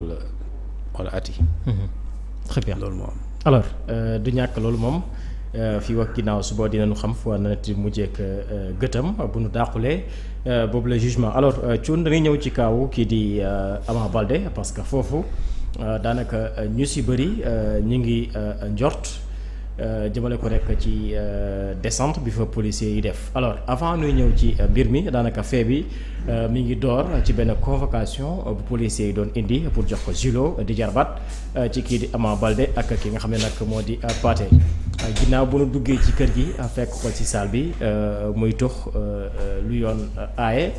wala at yi. très bien loolu moo am. alors du ñàkk loolu moom fii wax ginnaaw suba dinañu xam fu war na mujjeek gëtam bu nu dàqulee boobu la jugement alors Thioune dañuy ñëw ci kaawu kii di Ama Baldé parce que foofu daanaka ñu si bëri ñu ngi njort jëmale ko rek ci descente bi fa policiers yi def alors avant nuy ñëw ci mbir mi daanaka fee bi mi ngi door ci benn convocation bu policiers yi doon indi pour jox ko Julo di jarbat ci kii di Ama Baldé ak ki nga xam ne nag moo di Pathé ginnaaw bu nu duggee ci kër gi fekk ko ci salle bi muy tux lu yoon aaye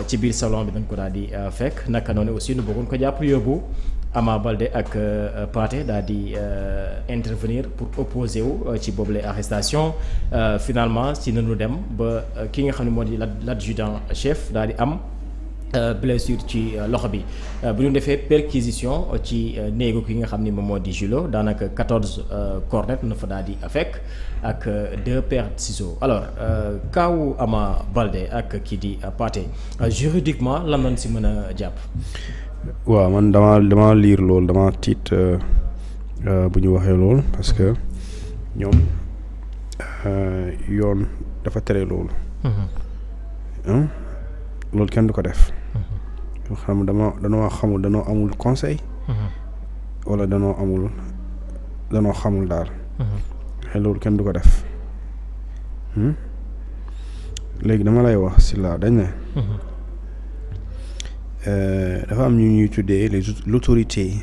ci biir salon bi dañ ko daal di fekk naka noonu aussi nu bëggoon ko jàpp yóbbu Ama Baldé ak Pathé daal di intervenir pour opposer wu ci boobule arrestation finalement ci nañu dem ba ki nga xam ne moo di l'adjudant chef daal di am blessure ci loxo bi bu ñu defee perquisition ci néegu ki nga xam ni moom moo di Julo daanaka 14 cornettes na fa daal di fekk ak 2 paires de ciseaux alors kaawu Ama Baldé ak kii di Pathé juridiquement lan lañ si mën a jàpp. waaw man dama liir loolu dama tiit bu ñu waxee loolu parce que ñoom yoon dafa tere loolu. loolu kenn du ko def. xam danoo xamul danoo amul conseil. wala danoo xamul daal. xëy loolu kenn du ko def. léegi dama lay wax si laa dañ ne. dafa am ñu ñuy tuddee l'autorité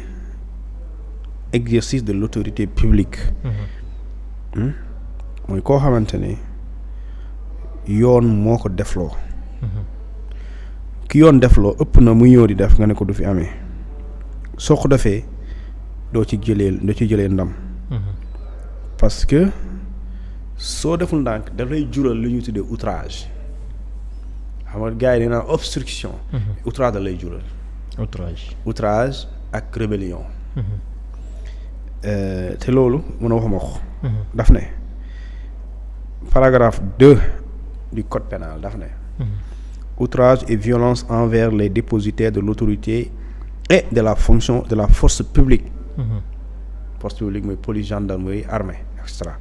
exercice de l'autorité publique. mooy koo xamante ne yoon moo ko defloo. ki yoon defloo ëpp na mu ñëw di def nga ne ko du fi amee soo ko defee doo ci jëlee ndam. parce que soo deful ndànk daf lay jural lu ñuy tuddee outrage. xam nga gars yi dañu naan obstruction. outrage da lay jural. outrage ak rébellion. te loolu mën a waxuma ko. daf ne paragraphe 2 du code pénal daf ne. outrage et violence envers les dépositaires de l'autorité et de la fonction de la force publique. Force publique mooy police, gendarmerie, armée, etc.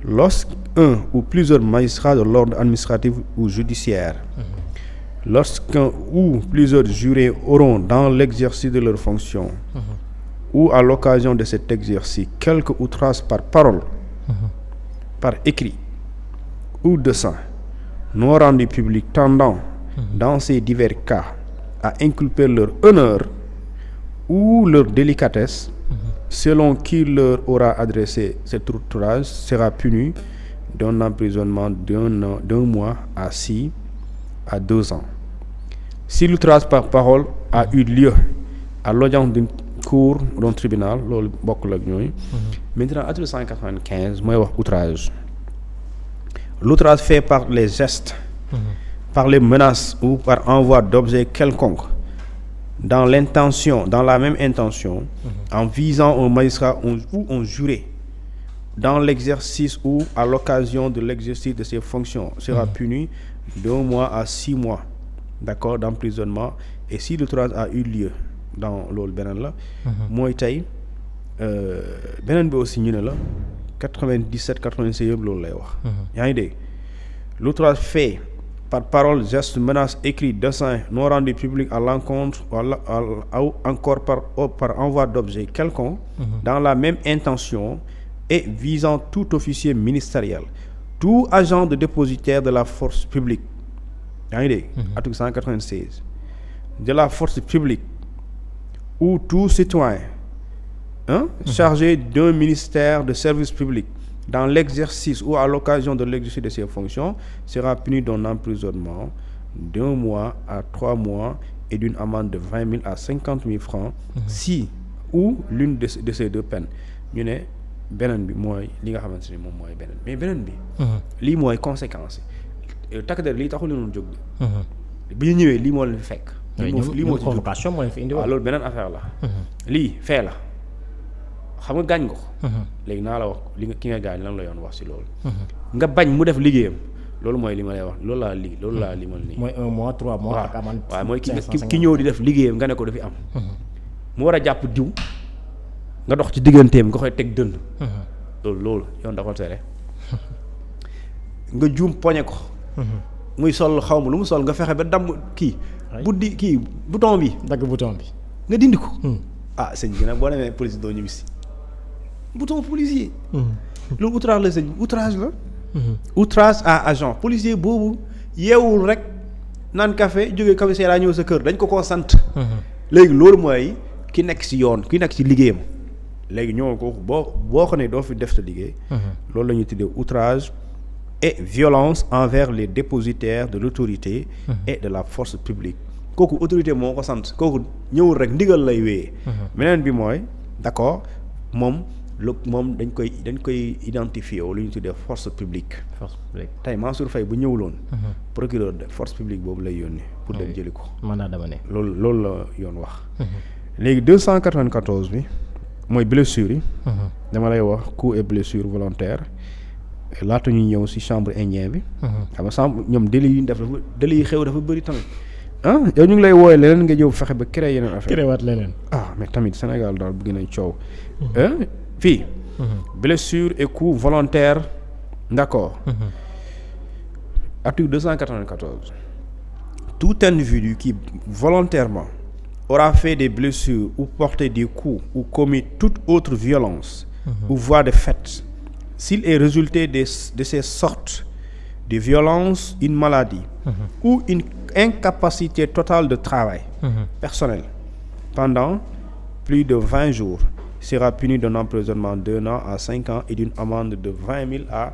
Lorsqu'un ou plusieurs magistrats de l'ordre administratif ou judiciaire, lorsqu'un ou plusieurs jurés auront dans l'exercice de leurs fonctions ou à l'occasion de cet exercice quelque outrage par parole, par écrit ou dessein non rendu public tendant dans ces divers cas à inculper leur honneur ou leur délicatesse, selon qui leur aura adressé cet outrage sera puni d'un emprisonnement d'un mois à 6 à 2 ans. Si l'outrage par parole a eu lieu à l'audience d'une cour ou d'un tribunal, loolu bokkul ak ñooy. Maintenant article 195 mooy wax outrage. L'outrage fait par les gestes, par les menaces ou par envoi d'objets quelconques, dans la même intention, en visant un magistrat ou un juré, dans l'exercice ou à l'occasion de l'exercice de ses fonctions, sera puni d'1 mois à 6 mois, d'accord, d'emprisonnement. Et si l'outrage a eu lieu dans loolu beneen la. mooy tey beneen bi aussi ñu ne la. 97 96 yëpp loolu lay wax. yaa ngi dégg l'outrage fait par parole, geste, menace, écrit, dessein non rendu public à l'encontre ou encore par envoi d'objet quelconque dans la même intention et visant tout officier ministériel, tout agent de dépositaire de la force publique. yaa ngi dégg article 196 de la force publique ou tout citoyen chargé d'un ministère de service public dans l'exercice ou à l'occasion de l'exercice de ses fonctions sera puni d'un emprisonnement d'1 mois à 3 mois et d'une amende de 20 000 à 50 000 francs si ou l'une de ces deux peines. ñu ne beneen bi mooy li nga xamante ni moom mooy beneen mais beneen bi lii mooy conséquence yi takk der lii taxul leen jóg de bi ñu ñëwee lii moo leen fekk lii moo ci convocation moo leen fi indi waaw loolu beneen affaire la lii fee la xam nga gaañ nga ko. léegi naa la wax ki nga gaañ lan la yoon wax ci loolu. nga bañ mu def liggéeyam loolu mooy li ma lay wax loolu laa limal nii. mooy 1 mois 3 mois. ak amende waaw mooy ki ñëw di def liggéeyam nga ne ko du fi am. mu war a jàpp diw nga dox ci digganteem nga koy teg dënd. loolu yoon da ko tere. nga juum poñe ko. muy sol xaw ma lu mu sol nga fexe ba damm kii. buddi kii bouton bi. dagg bouton bi. nga dindi ko. ah sëñ bi nag boo demee police doo ñibbisi. bouton policier. loolu outrage la sëñ bi outrage la. outrage à agent policier boobu yeewul rek naan café jógee commissariat ñëw sa kër dañ ko sant. léegi loolu mooy ki nekk ci yoon ki nekk ci liggéeyam. léegi ñoo ko boo ko ne doo fi def sa liggéey. loolu la ñuy tuddee outrage et violence envers les dépositaires de l'autorité et de la force publique. kooku autorité moo ko sant kooku ñëwul rek ndigal lay wéyee. beneen bi mooy d'accord moom dañ koy identifier wu lu ñu tuddee force publique. tey Mansour Faye bu ñëwuloon. procureur de force publique boobu lay yónnee. pour dem jëli ko. mandat d'amener. loolu la yoon wax. léegi 294 bi mooy blessure yi. dama lay wax coup et blessure volontaire laata ñuy ñëw ci chambre indien bi. xam nga chambre ñoom délits yi ñu def délits yi xew dafa bëri tamit. yow ñu ngi lay wooye leneen nga ñëw fexe ba créer yeneen affaire. créer waat leneen. mais tamit Sénégal daal bëgg nañ coow. fii. blessure et coup volontaire d'accord. Article 294. Tout individu qui volontairement aura fait des blessures ou porté des coups ou commis toute autre violence ou voie de fait, s'il est résulté de ces sortes de violences une maladie ou une incapacité totale de travail personnel pendant plus de 20 jours, sera puni d'un emprisonnement d'1 an à 5 ans et d'une amende de 20 000 à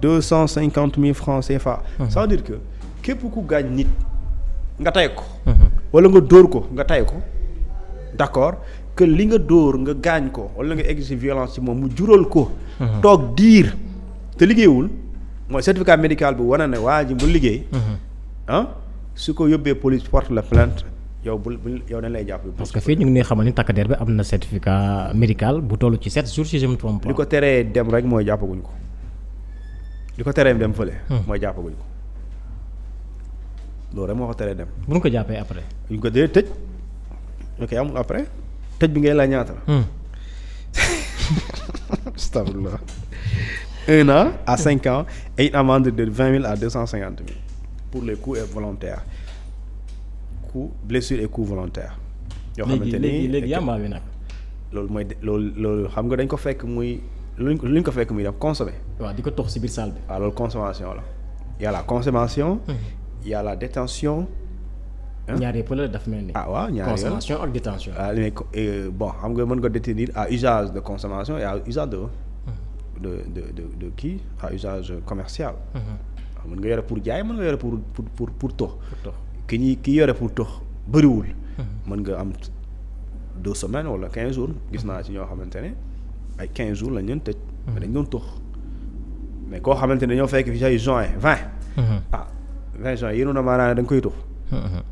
250 000 francs CFA. Ça veut dire que képp ku gaañ nit nga tay ko. wala nga dóor ko nga tay ko d'accord que li nga dóor nga gaañ ko wala nga exercer violence ci moom mu jural ko. toog diir te liggéeyul mooy certificat médical bi wane ne waa ji mu liggéey. su ko yóbbee police porte la plainte. yow yow dañ lay jàpp. parce que fii ñu ngi ne xamal ni takk der bi am na certificat médical bu toll ci 7 jours si je me trompe pas. li ko teree dem rek mooy jàppaguñ ko li ko teree dem fële. mooy jàppaguñ ko loolu rek moo ko teree dem. bu ñu ko jàppee après. ñu ko dee tëj ñu koy amul après tëj bi ngay la ñaata la. astafurlah 1 an à 5 ans et une amende de 20 000 à 250 000 pour les coups volontaires. coup blessure et coup volontaire. yoo xamante ni léegi yàmbaa bi nag. loolu mooy loolu xam nga dañ ko fekk muy luñ ko fekk muy def consommer. waaw di ko tox ci biir salle bi. waaw loolu consommation la. y a la consommation. y a la détention. ñaar yëpp la daf mel ni. waaw ñaar consommation ak détention. mais bon xam nga mën nga détenir à usage de consommation et à usage de kii à usage commercial. mën nga yore pour jaay mën nga yore pour tox. ki yore pour tox bëriwul. mën nga am 2 semaines wala 15 jours gis naa ci ñoo xamante ne ay 15 jours lañ leen tëj. mais dañ doon tox mais koo xamante ne ñoo fekk fi say juin 20. 20 juin yéen a maanaam da nga koy tox.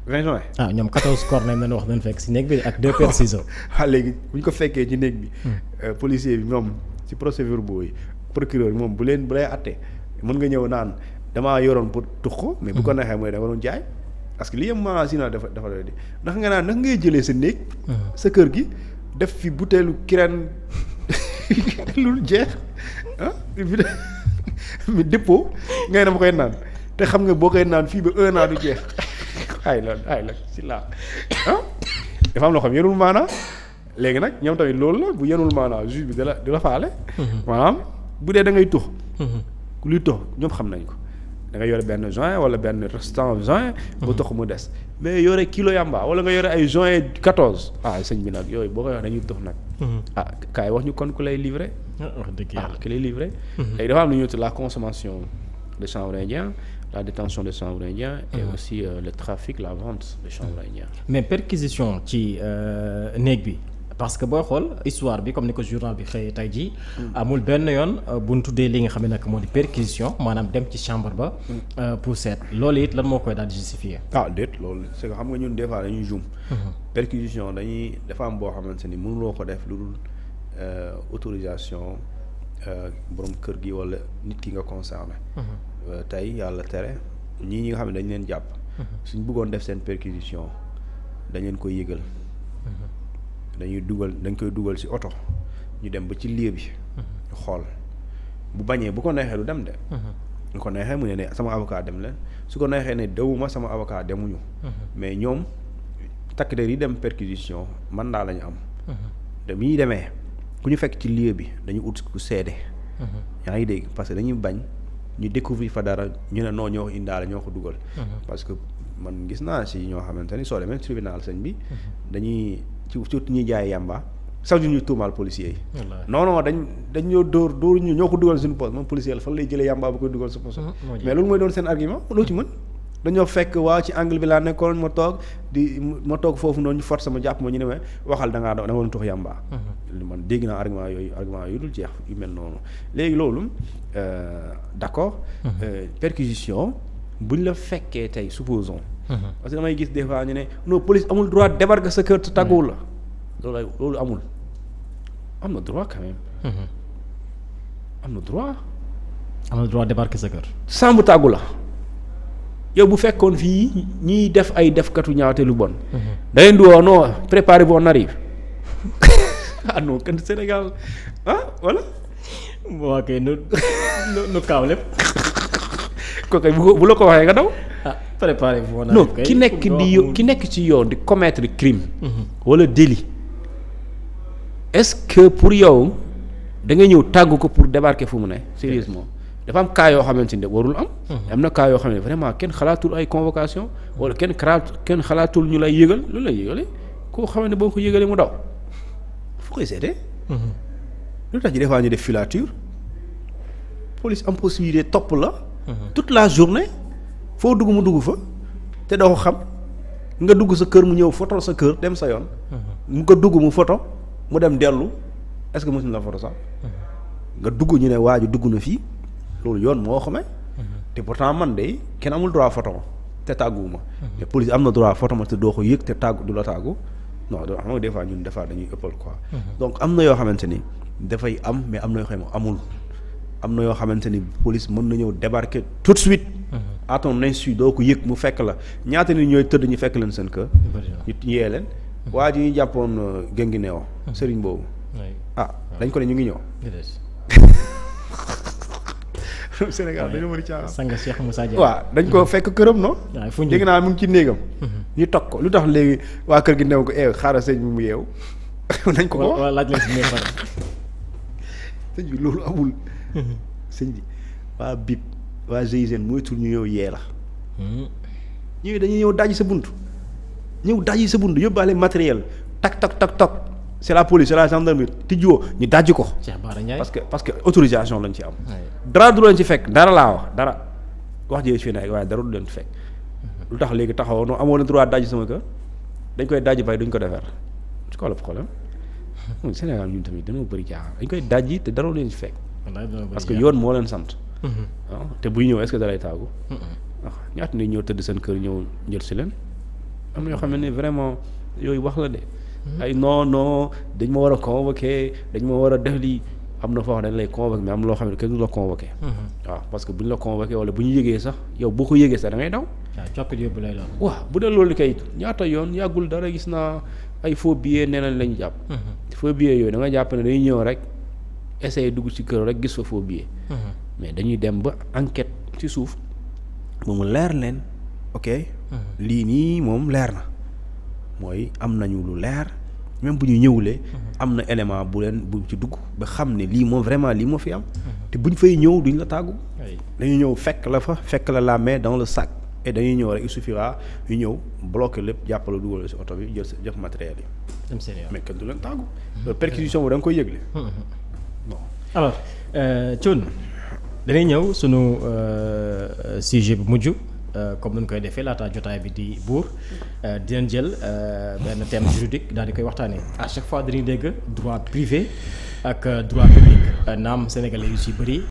20 juin. ñoom 14 corps nañ leen wax dañ fekk si néeg bi ak 2 paires ciseaux. léegi bu ñu ko fekkee ci néeg bi. policier bi moom ci procédure boobu procureur moom bu lay àtte mën nga ñëw naan damaa yoroon pour tux ko mais bu ko neexee mooy da nga doon jaay. parce que li yem magasin dafa doy di ndax nga naan ndax ngay jëlee sa néeg. sa kër gi def fi butéelu kireen lu jeex mi dépôt ngay na ma koy naan te xam nga boo koy naan fii ba 1 an du jeex ay la si laa dafa am loo xam yenul maanaa léegi nag ñoom tamit loolu la bu yenul maanaa juge bi di la faale. maanaam bu dee da ngay tux luy tux ñoom xam nañ ko. da nga yore benn joint wala benn restant joint. bu tox mu des mais yore kilo yamba wala nga yore ay joint 14. sëñ bi nag yooyu boo koy wax dañuy tox nag. kaay wax ñu kon ku lay livré. wax dëgg yàlla ki lay livré. léegi dafa am lu ñuy tudd la consommation de chanvre indien la détention de chanvre indien. et aussi le trafic la vente de chanvre indien. mais perquisition ci néeg bi. parce que booy xool histoire bi comme ni ko journal bi xëyee tey jii. amul benn yoon bu ñu tuddee li nga xam ne nag moo di perquisition maanaam dem ci chambre ba. pour seet loolu it lan moo koy daal di justifier. déet loolu c'est que xam nga ñun des fois dañuy juum. perquisition dafa am boo xamante ni mënuloo ko def lu dul autorisation borom kër gi wala nit ki nga concerné. tey yàlla tere ñi nga xam ne dañ leen jàpp. suñ bëggoon def seen perquisition dañ leen koy yëgal. dañ koy dugal ci oto ñu dem ba ci lieu bi. ñu xool bu bañee bu ko neexee du dem de. bu ko neexee mu ne sama avocat dem leen su ko neexee ne dewuma sama avocat demuñu. mais ñoom takk der yi dem perquisition mandat la ñu am. te bi ñuy demee ku ñu fekk ci lieu bi dañu ut ku seede. yaa ngi dégg parce que dañuy bañ ñu découvrir fa dara ñu ne non ñoo ko indaale ñoo ko dugal. parce que man gis naa si ñoo xamante ni soo demee tribunal sëñ bi. dañuy surtout ñuy jaay yàmba chaque jour ñu tuumaal policiers yi. non dañ ñoo dóor ñu ñoo ko dugal suñu poste moom policier la fan lay jëlee yàmba ba koy dugal sa poste. mais loolu mooy doon seen argument loo ci mën. dañoo fekk waaw ci angle bi laa nekkoon ma toog foofu noonu ñu force ma jàpp ma ñu ne ma waxal da ngaa doon tux yàmba. man dégg naa argument yu dul jeex yu mel noonu léegi loolu d'accord. Perquisition buñ la fekkee tey supposons. parce que damay gis des fois ñu ne non police amul droit débarquer sa kër te tàgguwul la. loolu amul am na droit quand même. am na droit. am na droit débarquer sa kër. sans tàggu la. yow bu fekkoon fii ñiy def ay defkatu ñaawte lu bon. da leen di woo non préparez-vous on arrive. ah non kan Sénégal ah voilà. waa kay nu kaaw lépp. kooku bu la ko waxee nga daw. ah préparez-vous on arrive. non ki nekk ci yoon di commettre crime. wala délit. est-ce que pour yow da nga ñëw tàggu ko pour débarquer fu mu ne sérieusement dafa am cas yoo xamante ni warul am. am na cas yoo xam ne vraiment kenn xalaatul ay convocation wala kenn xalaatul ñu lay yëgal lu lay yëgale koo xam ne boo ko yëgalee mu daw foo koy seetee. lu tax des fois ñu def filature police am possibilité topp la. toute la journée foo dugg mu dugg fa te doo ko xam nga dugg sa kër mu ñëw photo sa kër dem sa yoon. mu ko dugg mu photo mu dem dellu est-ce que mosuñu la photo sax. nga dugg ñu ne waa ji dugg na fii. loolu yoon moo xamee. te pourtant man de kenn amul droit photo ma te tàgguwuma. mais police am na droit photo ma te doo ko yëg te tàggu du la tàggu non xam nga des fois ñun des fois dañuy ëppal quoi. donc am na yoo xamante ni dafay am mais am na yoo xam ne amul. am na yoo xamante ni police mën na ñëw débarquer tout de suite. à ton insu doo ko yëg mu fekk la ñaata nit ñooy tëdd ñu fekk leen seen kër. ñu yee leen. waa ji ñu jàppoon Guinguinéo sëriñ boobu. dañ ko ne ñu ngi ñëw. Sénégal dañoo mën a caaxaan. Sanga Cheikh Moussa Diagne. waaw dañ ko fekk këram non. dégg naa mu ngi ci néegam. ñu toog ko lu tax léegi waa kër gi new ko xaaral sëñ bi mu yeew nañ ko ko laaj leen si néeg sëñ bi loolu amul. sëñ bi waa BIP waa GIGN mooy tur ñu ñëw yee la. ñëwee dañuy ñëw dajji sa bunt. Yóbbaale matériel tak c'est la police c'est la gendarmerie tijjoo ñu dajji ko. parce que autorisation lañ ci am. dara du leen ci fekk dara laa wax dara wax jëye fii nag waaye dara du leen ci fekk. lu tax léegi taxaw non amoo leen droit dajji sama kër dañ koy dajji bay duñ ko defar c'est quoi le problème. Sénégal ñun tamit dañoo bëri caaxaan dañ koy dajji te dara du leen ci fekk. parce que yoon moo leen sant. te buy ñëw est-ce que da lay tàggu. ñaata nit ñëw tëdd seen kër ñëw jël si leen. am na yoo xam ne vraiment yooyu wax la de. ay non dañ ma war a convoqué dañ ma war a def lii am na foo xam ne dañ lay convoqué mais am loo xam ne kenn du la convoqué. waaw parce que bu ñu la convoqué wala bu ñu yëgee sax yow boo ko yëgee sax da ngay daw. waaw coppite yóbbu lay doon. waaw bu dee loolu kay ñaata yoon yàggul dara gis naa ay faux billets nee nañ lañu jàpp. faux billets yooyu da nga jàpp ne dañuy ñëw rek essayer dugg ci kër rek gis fa faux billet. mais dañuy dem ba enquête ci suuf ba mu leer leen ok. lii nii moom leer na. mooy am nañu lu leer même bu ñu ñëwulee. am na élément bu ci dugg ba xam ne lii moom vraiment lii moo fi am. te buñ fay ñëw duñ la tàggu. dañuy ñëw fekk la main dans le sac et dañuy ñëw rek il suffira ñu ñëw bloquer lépp jàppale dugal ci oto bi jël matériel yi. mais kenn du leen tàggu. perquisition boobu da nga koy yëgle. bon alors Thioune dañuy ñëw sunu sujet bu mujj. comme ni ñu koy defee laata jotaay bi di buur dinañ jël benn thème juridique daal di koy waxtaanee à chaque fois dañuy dégg droit privé ak droit public naam sénégalais yu ci bëri.